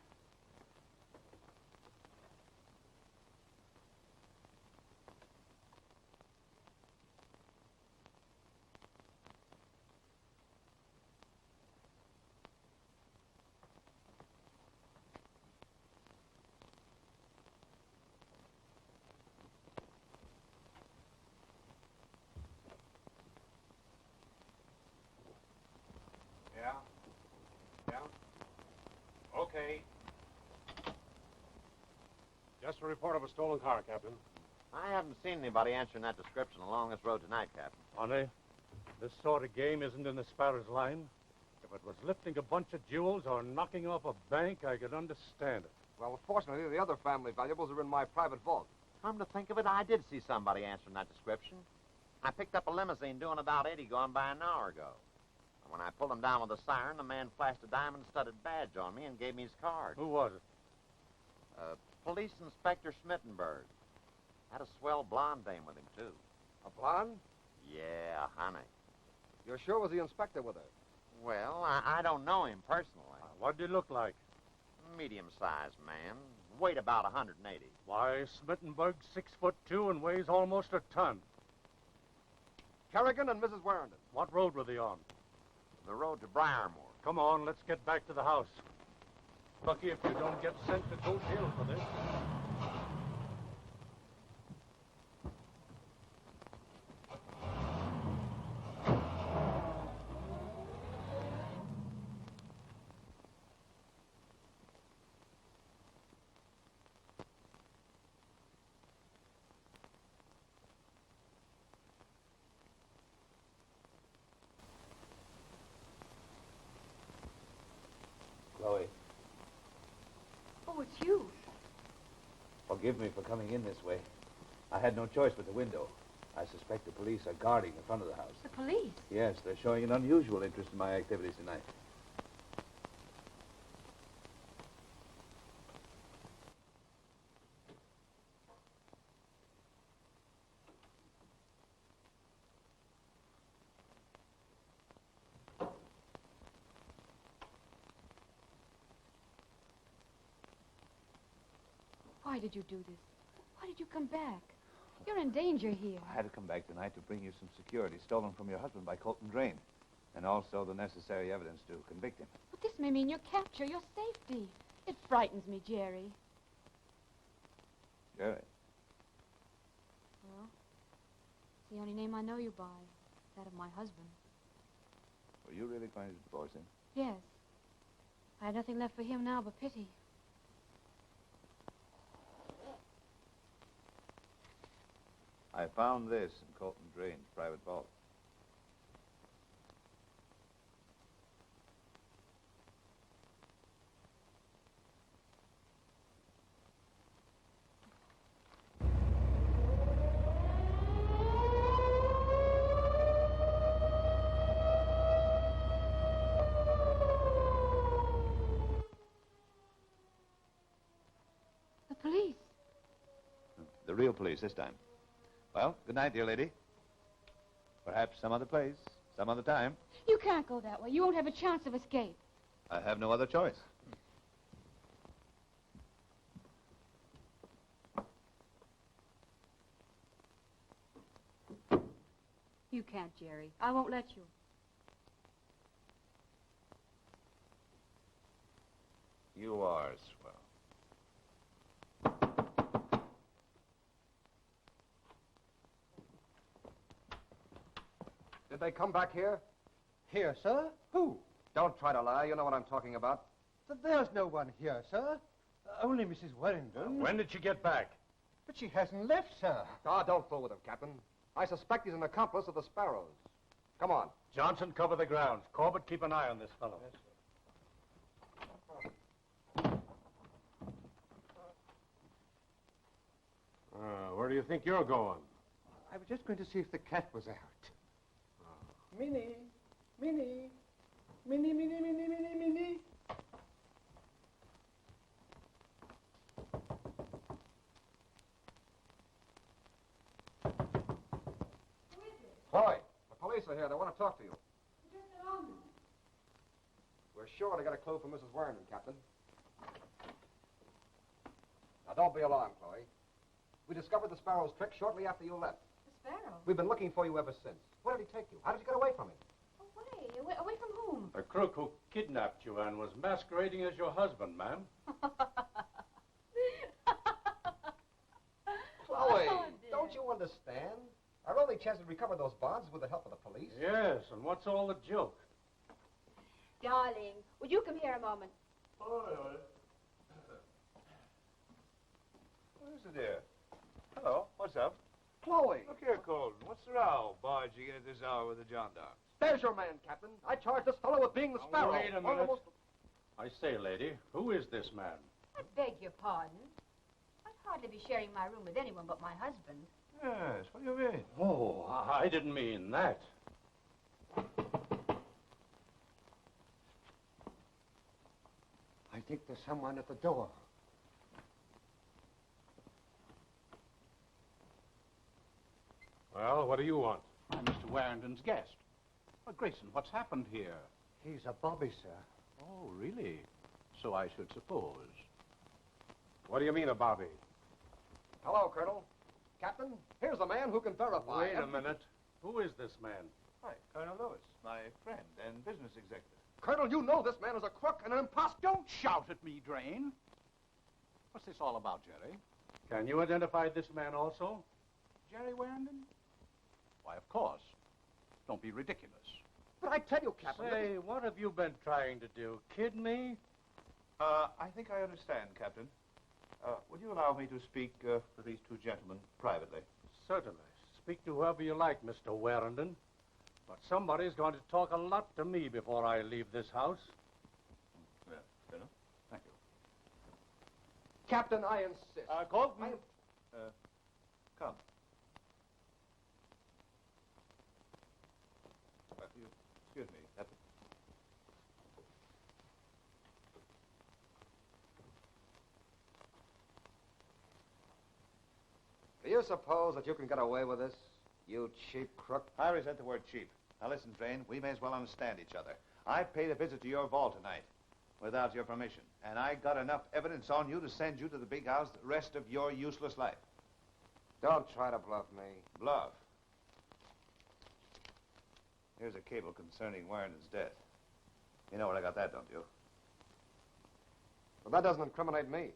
Yeah? Okay. Just a report of a stolen car, Captain. I haven't seen anybody answering that description along this road tonight, Captain. Honey, this sort of game isn't in the Sparrow's line. If it was lifting a bunch of jewels or knocking off a bank, I could understand it. Well, fortunately, the other family valuables are in my private vault. Come to think of it, I did see somebody answering that description. I picked up a limousine doing about 80 going by an hour ago. And when I pulled him down with a siren, the man flashed a diamond-studded badge on me and gave me his card. Who was it? Police Inspector Schmittenberg. Had a swell blonde dame with him, too. A blonde? Yeah, honey. You're sure it was the inspector with her? Well, I don't know him personally. What did he look like? Medium-sized man. Weighed about 180. Why, Smittenberg's 6'2" and weighs almost a ton. Kerrigan and Mrs. Warrington. What road were they on? The road to Briarmore. Come on, let's get back to the house. Lucky if you don't get sent to go jail for this. Oh, it's you. Forgive me for coming in this way. I had no choice but the window. I suspect the police are guarding the front of the house. The police? Yes, they're showing an unusual interest in my activities tonight. Why did you do this? Why did you come back? You're in danger here. I had to come back tonight to bring you some security stolen from your husband by Colton Drain, and also the necessary evidence to convict him. But this may mean your capture, your safety. It frightens me, Jerry. Jerry. Well, it's the only name I know you by. That of my husband. Were you really going to divorce him? Yes. I have nothing left for him now but pity. I found this in Colton Drain's private vault. The police. The real police this time. Well, good night, dear lady. Perhaps some other place, some other time. You can't go that way. You won't have a chance of escape. I have no other choice. You can't, Jerry. I won't let you. You are swell. Did they come back here? Here, sir? Who? Don't try to lie. You know what I'm talking about. There's no one here, sir. Only Mrs. Warrington. When did she get back? But she hasn't left, sir. Ah, don't fool with him, Captain. I suspect he's an accomplice of the Sparrows. Come on. Johnson, cover the grounds. Corbett, keep an eye on this fellow. Yes, Where do you think you're going? I was just going to see if the cat was out. Minnie, Minnie, Minnie, Minnie, Minnie, Minnie, Minnie. Chloe, the police are here. They want to talk to you. We're sure to get a clue from Mrs. Warrington, Captain. Now, don't be alarmed, Chloe. We discovered the Sparrow's trick shortly after you left. The Sparrow? We've been looking for you ever since. Where did he take you? How did you get away from him? Away? Away from whom? The crook who kidnapped you and was masquerading as your husband, ma'am. Chloe, Oh, dear. don't you understand? Our only chance to recover those bonds is with the help of the police. Yes, and what's all the joke? Darling, would you come here a moment? Where's the dear? Hello, what's up? Chloe, Look here, Colton. What's the row? Barging in at this hour with the gendarmes. there's your man, Captain. I charge this fellow with being the Now, Sparrow. wait a One of the minute. I say, lady, who is this man? I beg your pardon. I'd hardly be sharing my room with anyone but my husband. Yes, what do you mean? Oh, I didn't mean that. I think there's someone at the door. Well, what do you want? I'm Mr. Warrington's guest. Grayson, what's happened here? He's a bobby, sir. Oh, really? So I should suppose. What do you mean, a Bobby? Hello, Colonel. Captain, here's a man who can verify. Wait a minute. Who is this man? Hi, Colonel Lewis, my friend and business executive. Colonel, you know this man is a crook and an impostor. Don't shout at me, Drain. What's this all about, Jerry? Can you identify this man also? Jerry Warrington? Why, of course. Don't be ridiculous. But I tell you, Captain. Say, what have you been trying to do? Kid me? I think I understand, Captain. Would you allow me to speak with these two gentlemen privately? Certainly. Speak to whoever you like, Mr. Warrington. But somebody's going to talk a lot to me before I leave this house. Well, Colonel. Thank Captain, I insist. Colton. Come. Excuse me. Do you suppose that you can get away with this, you cheap crook? I resent the word cheap. Now listen, Drain, we may as well understand each other. I paid a visit to your vault tonight without your permission, and I got enough evidence on you to send you to the big house the rest of your useless life. Don't try to bluff me. Bluff. Here's a cable concerning Warrenton's death. You know where I got that, don't you? But that doesn't incriminate me.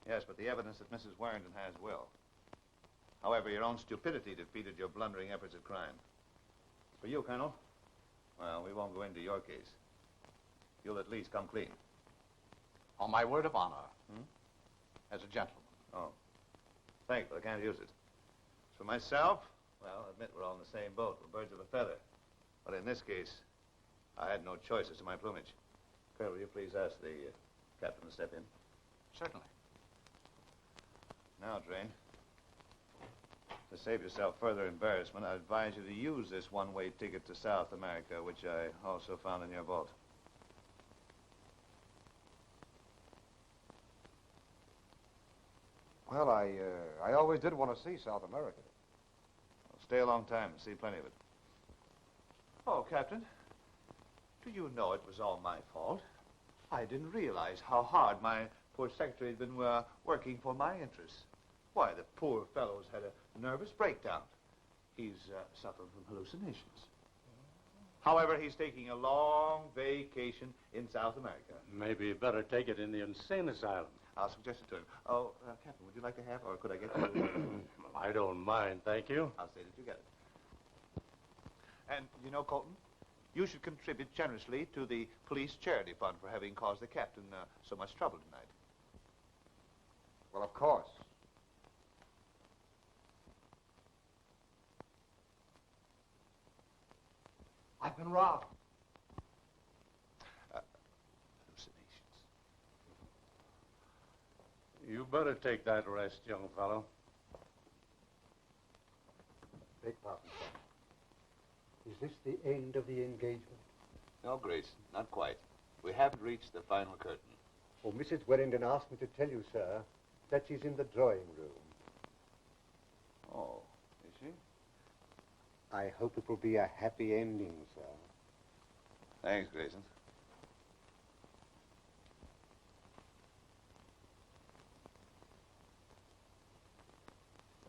Yes, but the evidence that Mrs. Warrenton has will. However, your own stupidity defeated your blundering efforts at crime. For you, Colonel, well, we won't go into your case. You'll at least come clean. On my word of honor. As a gentleman. Oh. Thanks, but I can't use it. As for myself, well, admit we're all in the same boat. We're birds of a feather. But in this case, I had no choice as to my plumage. Colonel, will you please ask the captain to step in? Certainly. Now, Drain, to save yourself further embarrassment, I advise you to use this one-way ticket to South America, which I also found in your vault. Well, I always did want to see South America. Well, stay a long time and see plenty of it. Oh, Captain, do you know it was all my fault? I didn't realize how hard my poor secretary had been working for my interests. Why, the poor fellow's had a nervous breakdown. He's suffering from hallucinations. However, he's taking a long vacation in South America. Maybe you better take it in the insane asylum. I'll suggest it to him. Oh, Captain, would you like to have, or could I get you? I don't mind, thank you. I'll say that you get it. And, you know, Colton, you should contribute generously to the police charity fund for having caused the captain so much trouble tonight. Well, of course. I've been robbed. Hallucinations. You better take that rest, young fellow. Beg pardon, sir. Is this the end of the engagement? No, Grace, not quite. We haven't reached the final curtain. Oh, Mrs. Warrington asked me to tell you, sir, that she's in the drawing room. Oh, is she? I hope it will be a happy ending, sir. Thanks, Grayson.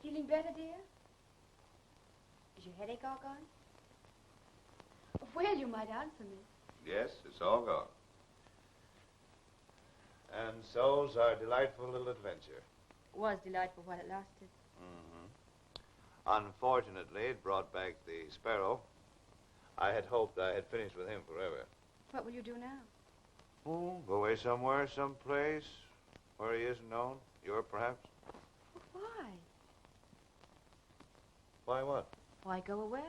Feeling better, dear? Is your headache all gone? Well, you might answer me. Yes, it's all gone. And so's our delightful little adventure. It was delightful while it lasted. Unfortunately, it brought back the sparrow. I had hoped I had finished with him forever. What will you do now? Oh, go away somewhere, someplace where he isn't known. Europe, perhaps. Why? Why what? Why go away?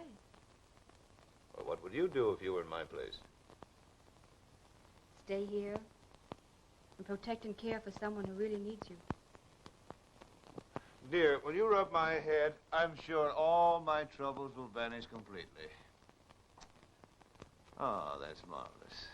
Well, what would you do if you were in my place? Stay here and protect and care for someone who really needs you. Dear, when you rub my head, I'm sure all my troubles will vanish completely. Oh, that's marvelous.